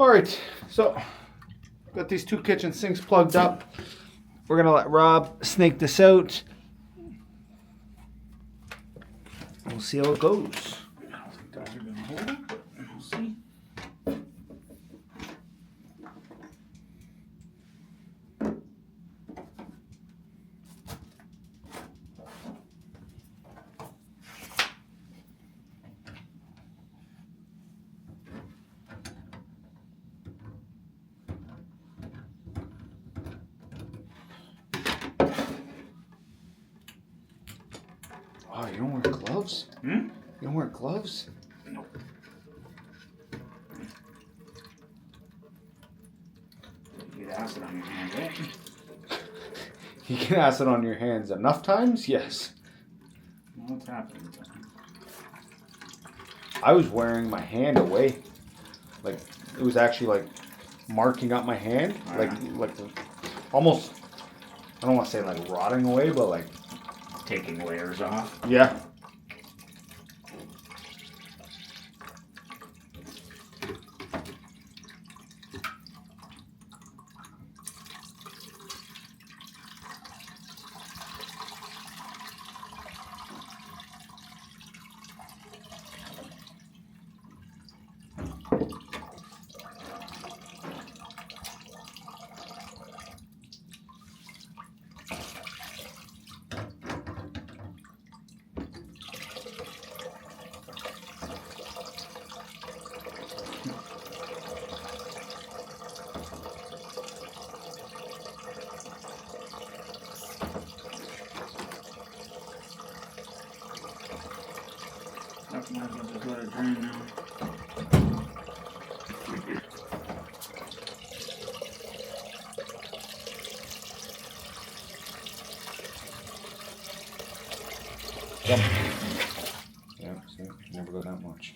All right, so got these two kitchen sinks plugged up. We're gonna let Rob snake this out. We'll see how it goes. I don't think guys are gonna hold it, but we'll see. Oh, you don't wear gloves? Hmm? You don't wear gloves? Nope. You get acid on your hand, right? You get acid on your hands enough times? Yes. What's happening? I was wearing my hand away. Like, it was actually like marking up my hand. Like almost, I don't want to say like rotting away, but like. Taking layers off. Yeah. Might as well just let it drain now. Yeah, see, never go that much.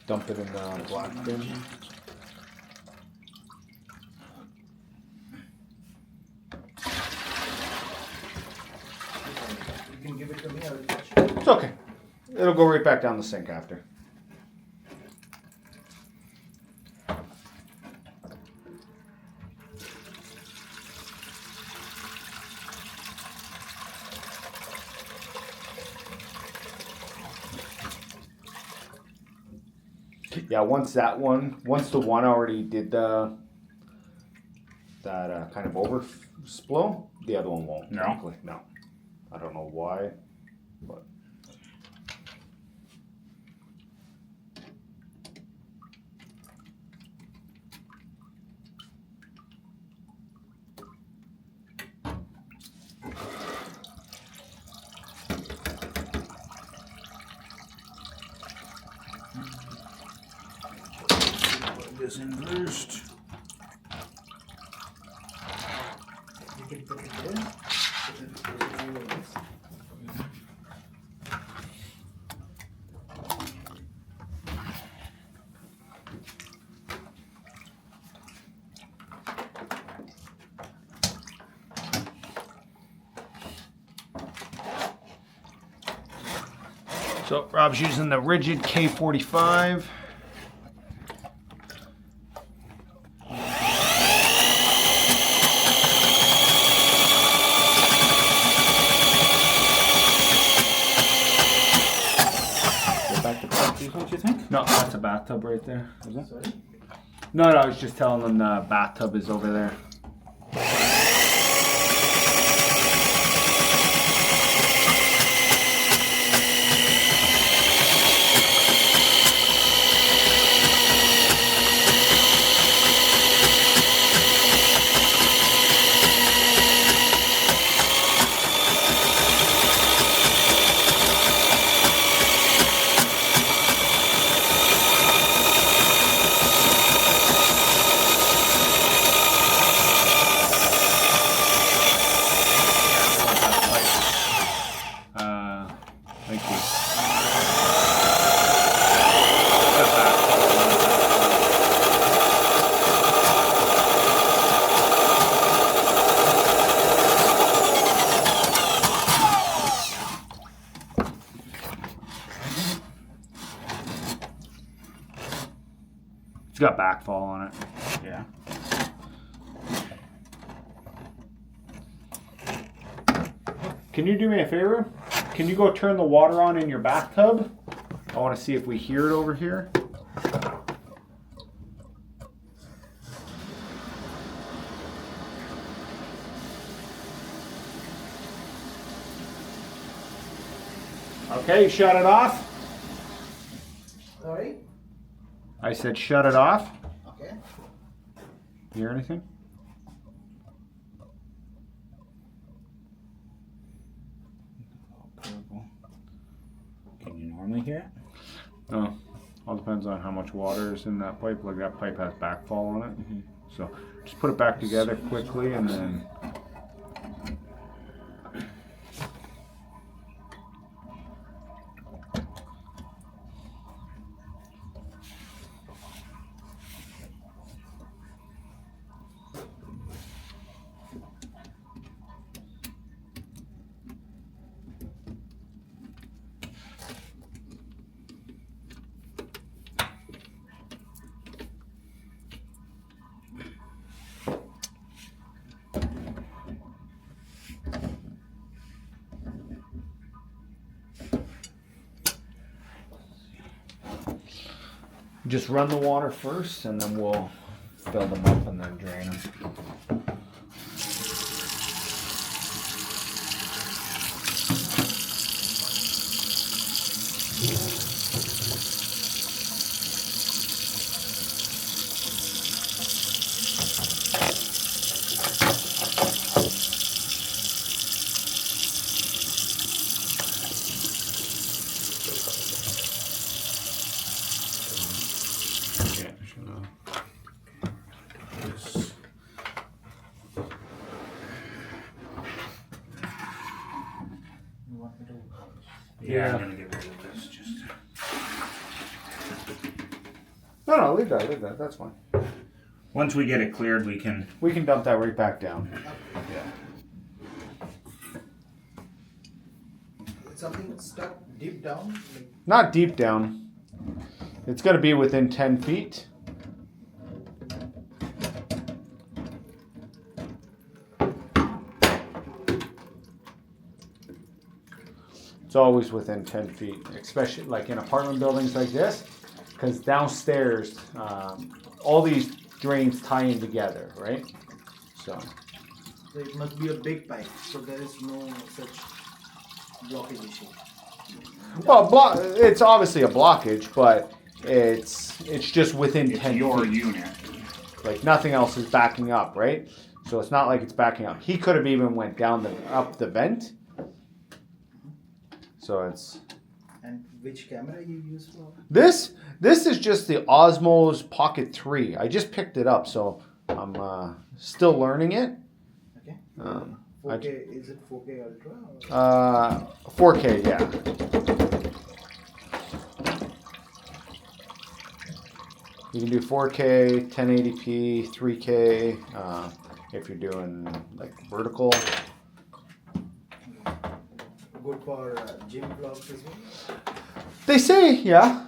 Dump it in the black bin. You can give it to me. I'll touch it. It's okay. It'll go right back down the sink after. Yeah, once the one already did that kind of overflow, the other one won't. No? Technically. No. I don't know why, but. Put this in first. You can put it in. So Rob's using the RIDGID K45. What you think? No, that's a bathtub right there. Is that? Sorry? No, I was just telling them the bathtub is over there. Thank you. got backfall on it. Yeah. Can you do me a favor? Can you go turn the water on in your bathtub? I want to see if we hear it over here. Okay, shut it off. Sorry? I said shut it off. Okay. Hear anything? Can you normally hear it? No. All depends on how much water is in that pipe. Like that pipe has backfall on it. So just put it back together quickly and then. Just run the water first and then we'll fill them up and then drain them. Yeah, I'm gonna get rid of this. Just No, leave that. That's fine. once we get it cleared, we can. We can dump that right back down. Yeah. It's something stuck deep down? Like, Not deep down. It's got to be within 10 feet. It's always within 10 feet, especially like in apartment buildings like this, because downstairs, all these drains tie in together, right? So it must be a big pipe, so there is no such blockage issue. well, it's obviously a blockage, but it's just within It's 10 your feet. unit. Like nothing else is backing up, right? So it's not like it's backing up. He could have even went down up the vent. So it's And which camera you use for? this is just the Osmo's Pocket 3. I just picked it up, so I'm still learning it. Okay. 4K, 4K, is it 4K Ultra? Or? 4K, yeah. You can do 4K, 1080p, 3K, if you're doing like vertical. Good for gym vlogs as well? They say, yeah.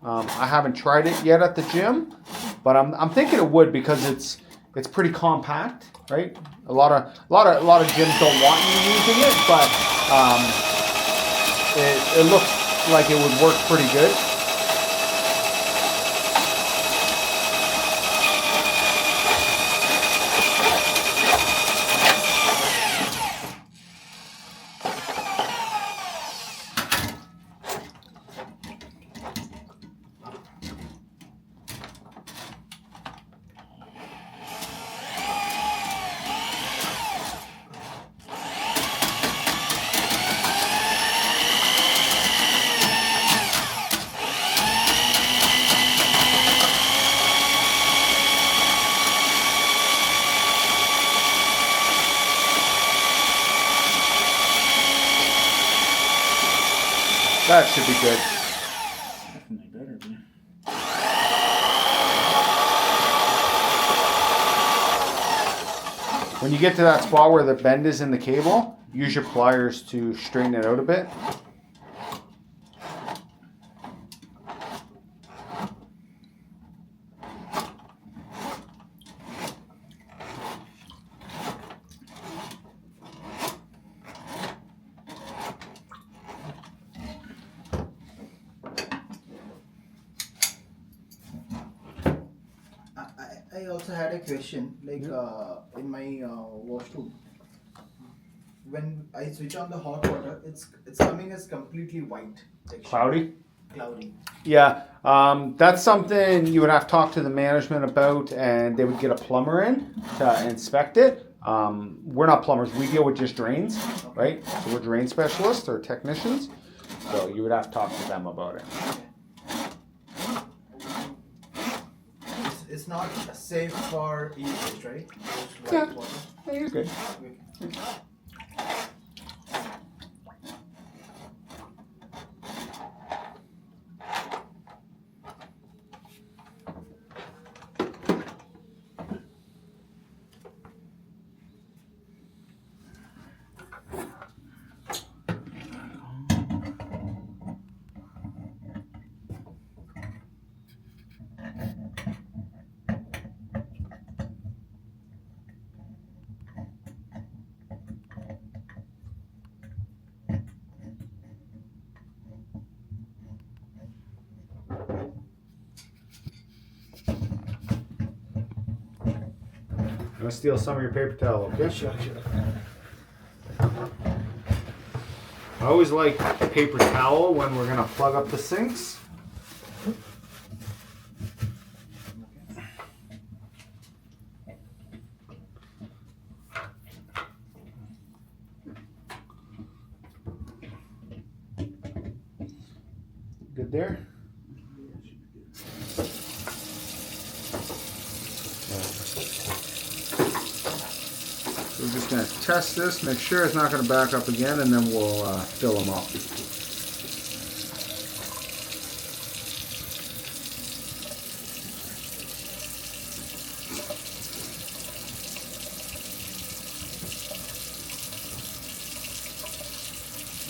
I haven't tried it yet at the gym, but I'm thinking it would because it's pretty compact, right? A lot of gyms don't want you using it, but it looks like it would work pretty good. That should be good. Definitely better be. When you get to that spot where the bend is in the cable, use your pliers to straighten it out a bit. I also had a question, like in my washroom, when I switch on the hot water, it's coming as completely white, like Cloudy? cloudy. Yeah, that's something you would have to talk to the management about, and they would get a plumber in to inspect it. We're not plumbers; we deal with just drains, right? So we're drain specialists or technicians. So you would have to talk to them about it. It's not safe for usage, right? Those Yeah. white water. Yeah, you're good. Okay. I'm gonna steal some of your paper towel, okay? Sure. I always like paper towel when we're gonna plug up the sinks. Good there? So we're just going to test this, make sure it's not going to back up again, and then we'll fill them up.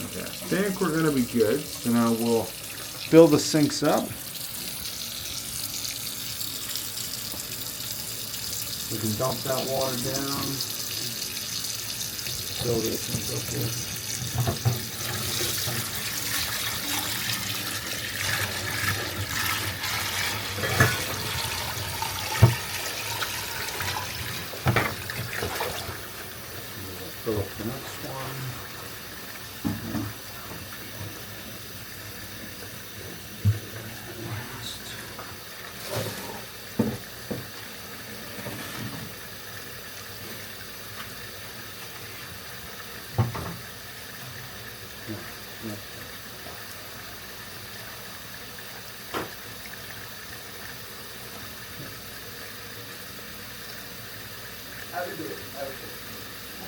Okay, I think we're going to be good. So now we'll fill the sinks up. We can dump that water down. Fill this sink up here. Fill up the next one. I will do it.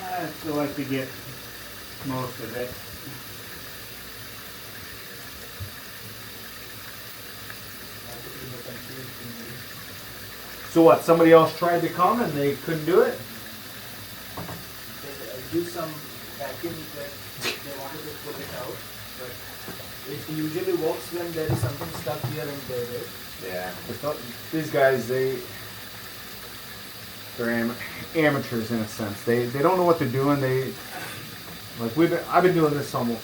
I still like to get most of it. So what, somebody else tried to come and they couldn't do it? They do some vacuum that they wanted to pull it out, but it usually works when there is something stuck here and there, right? Yeah. These guys, they're amateurs in a sense. They don't know what they're doing. I've been doing this almost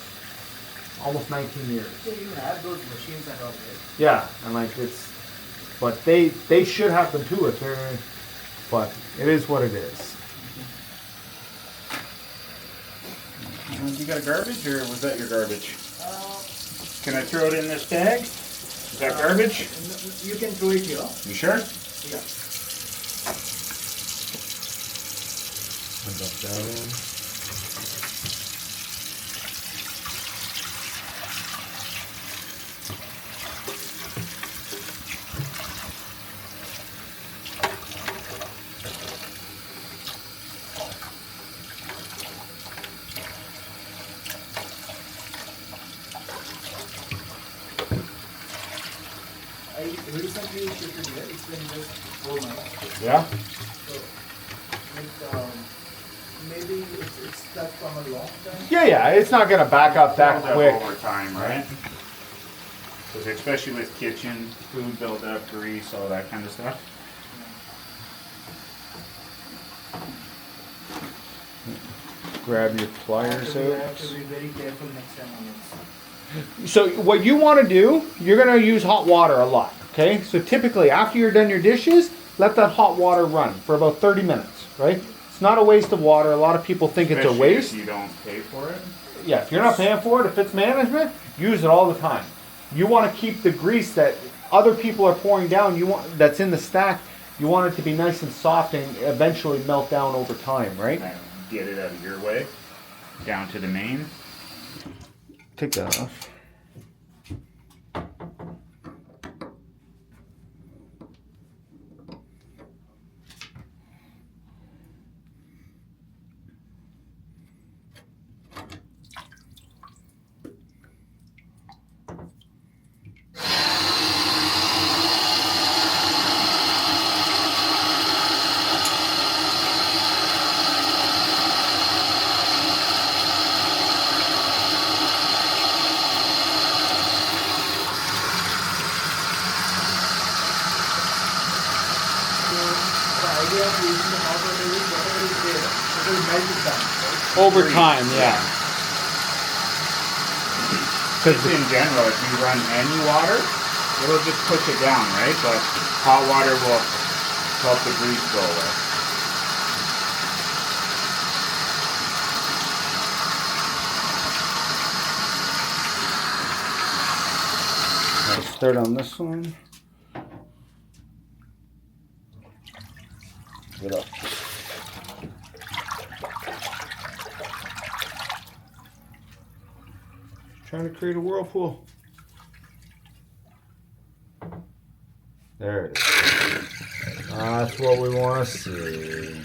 19 years. So you have those machines and all, right? Yeah, and but they should have them too but it is what it is. You got a garbage, or was that your garbage? Can I throw it in this bag? Is that garbage? You can throw it here. You sure? Yeah. Dump that in. I recently shifted here. It's been just 4 months. Yeah? So, maybe it's stuck from a long time. Yeah, it's not gonna back up that Build up quick. over time, right? Because especially with kitchen, food build up, grease, all that kind of stuff. Grab your pliers I out. have to be very careful next time on this. So what you want to do, you're going to use hot water a lot, okay? So typically after you're done your dishes, let that hot water run for about 30 minutes, right? It's not a waste of water. A lot of people think it's a Especially waste. if you don't pay for it. Yeah, if you're not paying for it, if it's management, use it all the time. You want to keep the grease that other people are pouring down, that's in the stack, you want it to be nice and soft and eventually melt down over time, right? And get it out of your way, down to the main. Take that off. Over time, yeah. Because in general, if you run any water, it'll just push it down, right? But hot water will help the grease go away. Let's start on this one. Get up. Trying to create a whirlpool. There it is. That's what we want to see.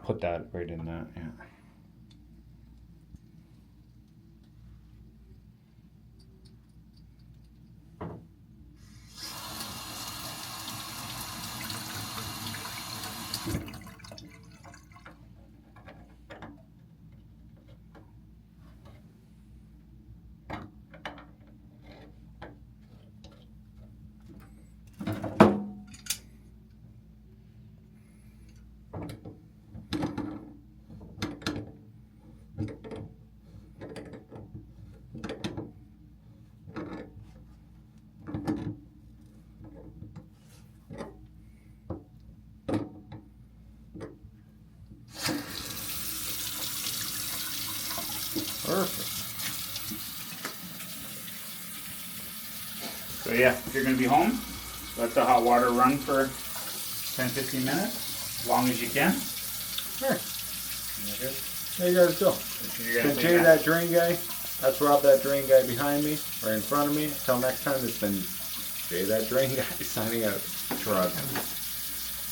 Put that right in that, yeah. Perfect. So yeah, if you're going to be home, let the hot water run for 10-15 minutes, as long as you can. Sure. You're good. There you guys go. You're gonna Jay, that drain guy. That's Rob, that drain guy behind me, or in front of me. Until next time, it's been Jay, that drain guy, signing out. Shrug.